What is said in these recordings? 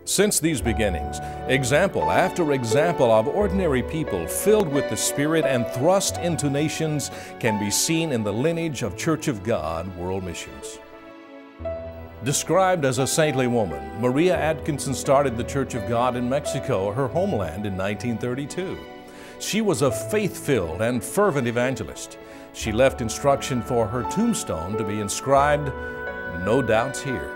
Since these beginnings, example after example of ordinary people filled with the Spirit and thrust into nations can be seen in the lineage of Church of God World Missions. Described as a saintly woman, Maria Atkinson started the Church of God in Mexico, her homeland, in 1932. She was a faith-filled and fervent evangelist. She left instruction for her tombstone to be inscribed, "No doubts here."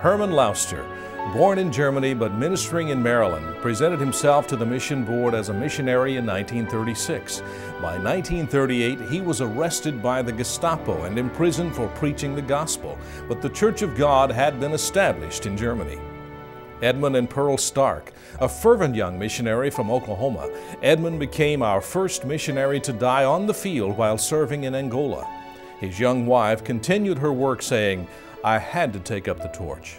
Herman Lauster, born in Germany but ministering in Maryland, presented himself to the mission board as a missionary in 1936. By 1938, he was arrested by the Gestapo and imprisoned for preaching the gospel, but the Church of God had been established in Germany. Edmund and Pearl Stark, a fervent young missionary from Oklahoma, Edmund became our first missionary to die on the field while serving in Angola. His young wife continued her work saying, "I had to take up the torch."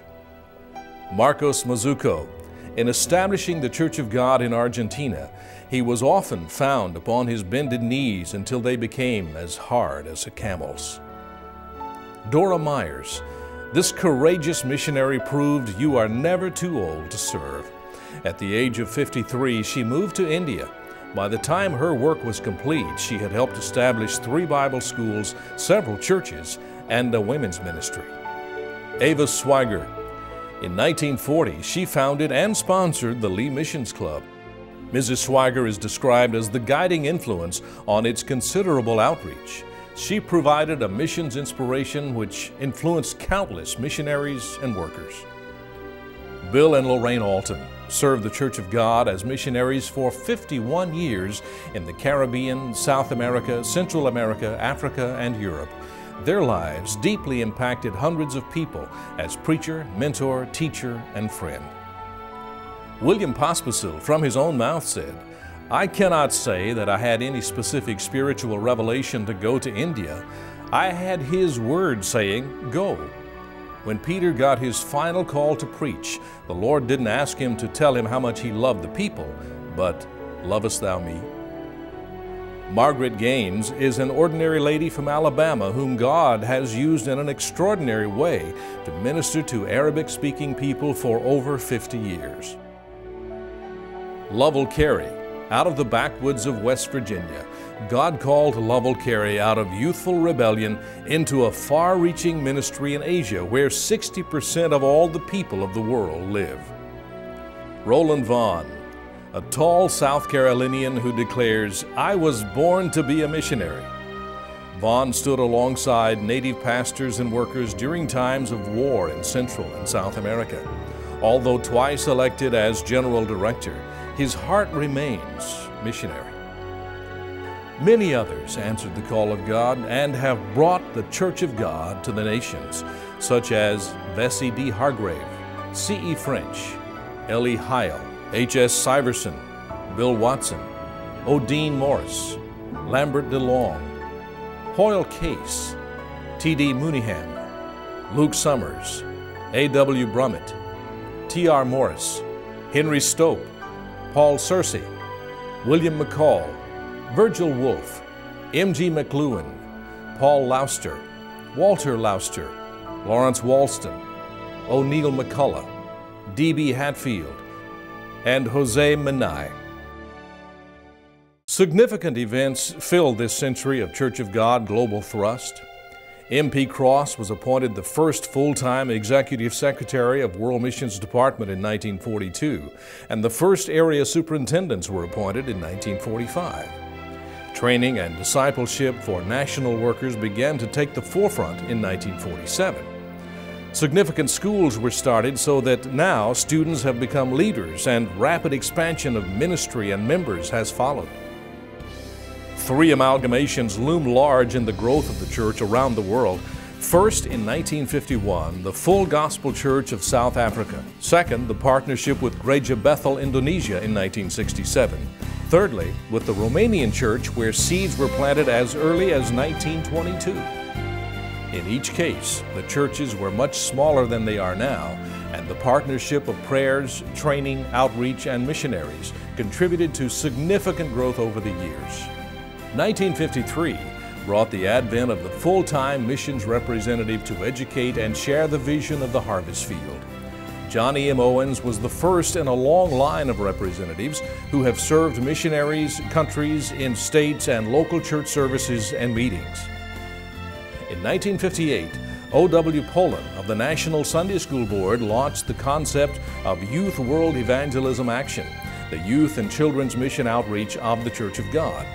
Marcos Mazuco, in establishing the Church of God in Argentina, he was often found upon his bended knees until they became as hard as a camel's. Dora Myers, this courageous missionary proved you are never too old to serve. At the age of 53, she moved to India. By the time her work was complete, she had helped establish 3 Bible schools, several churches, and a women's ministry. Ava Swiger, in 1940, she founded and sponsored the Lee Missions Club. Mrs. Swiger is described as the guiding influence on its considerable outreach. She provided a missions inspiration which influenced countless missionaries and workers. Bill and Lorraine Alton served the Church of God as missionaries for 51 years in the Caribbean, South America, Central America, Africa, and Europe. Their lives deeply impacted hundreds of people as preacher, mentor, teacher, and friend. William Pospisil, from his own mouth, said, "I cannot say that I had any specific spiritual revelation to go to India. I had His word saying, 'Go.' When Peter got his final call to preach, the Lord didn't ask him to tell him how much he loved the people, but, 'Lovest thou me?'" Margaret Gaines is an ordinary lady from Alabama whom God has used in an extraordinary way to minister to Arabic-speaking people for over 50 years. Lovell Carey, out of the backwoods of West Virginia, God called Lovell Carey out of youthful rebellion into a far-reaching ministry in Asia where 60% of all the people of the world live. Roland Vaughn, a tall South Carolinian who declares, "I was born to be a missionary." Vaughn stood alongside native pastors and workers during times of war in Central and South America. Although twice elected as General Director, his heart remains missionary. Many others answered the call of God and have brought the Church of God to the nations, such as Bessie D. Hargrave, C.E. French, Ellie Heil, H.S. Syverson, Bill Watson, Odine Morris, Lambert DeLong, Hoyle Case, T.D. Mooneyham, Luke Summers, A.W. Brummett, T.R. Morris, Henry Stope, Paul Searcy, William McCall, Virgil Wolfe, M.G. McLuhan, Paul Lauster, Walter Lauster, Lawrence Walston, O'Neill McCullough, D.B. Hatfield, and Jose Menai. Significant events filled this century of Church of God global thrust. M.P. Cross was appointed the first full-time Executive Secretary of World Missions Department in 1942, and the first area superintendents were appointed in 1945. Training and discipleship for national workers began to take the forefront in 1947. Significant schools were started so that now students have become leaders, and rapid expansion of ministry and members has followed. 3 amalgamations loom large in the growth of the church around the world. First, in 1951, the Full Gospel Church of South Africa. Second, the partnership with Gereja Bethel, Indonesia in 1967. Thirdly, with the Romanian church, where seeds were planted as early as 1922. In each case, the churches were much smaller than they are now, and the partnership of prayers, training, outreach, and missionaries contributed to significant growth over the years. 1953 brought the advent of the full-time missions representative to educate and share the vision of the harvest field. Johnny M. Owens was the first in a long line of representatives who have served missionaries, countries, in states and local church services and meetings. In 1958, O.W. Poland of the National Sunday School Board launched the concept of Youth World Evangelism Action, the youth and children's mission outreach of the Church of God.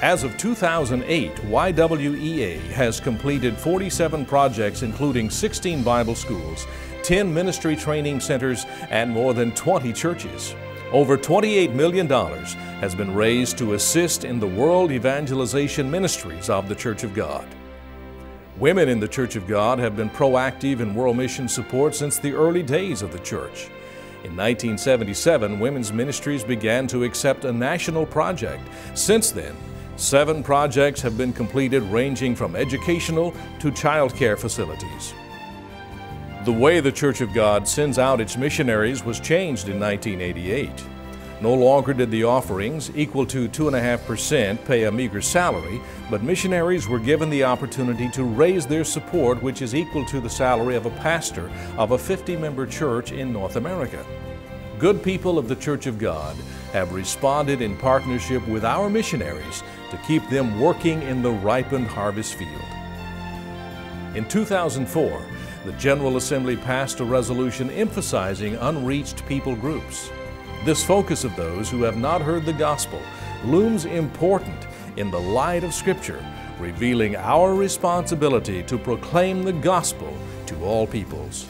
As of 2008, YWEA has completed 47 projects including 16 Bible schools, 10 ministry training centers, and more than 20 churches. Over $28 million has been raised to assist in the world evangelization ministries of the Church of God. Women in the Church of God have been proactive in world mission support since the early days of the church. In 1977, women's ministries began to accept a national project. Since then, 7 projects have been completed ranging from educational to child care facilities. The way the Church of God sends out its missionaries was changed in 1988. No longer did the offerings, equal to 2.5%, pay a meager salary, but missionaries were given the opportunity to raise their support, which is equal to the salary of a pastor of a 50-member church in North America. Good people of the Church of God have responded in partnership with our missionaries to keep them working in the ripened harvest field. In 2004, the General Assembly passed a resolution emphasizing unreached people groups. This focus of those who have not heard the gospel looms important in the light of Scripture, revealing our responsibility to proclaim the gospel to all peoples.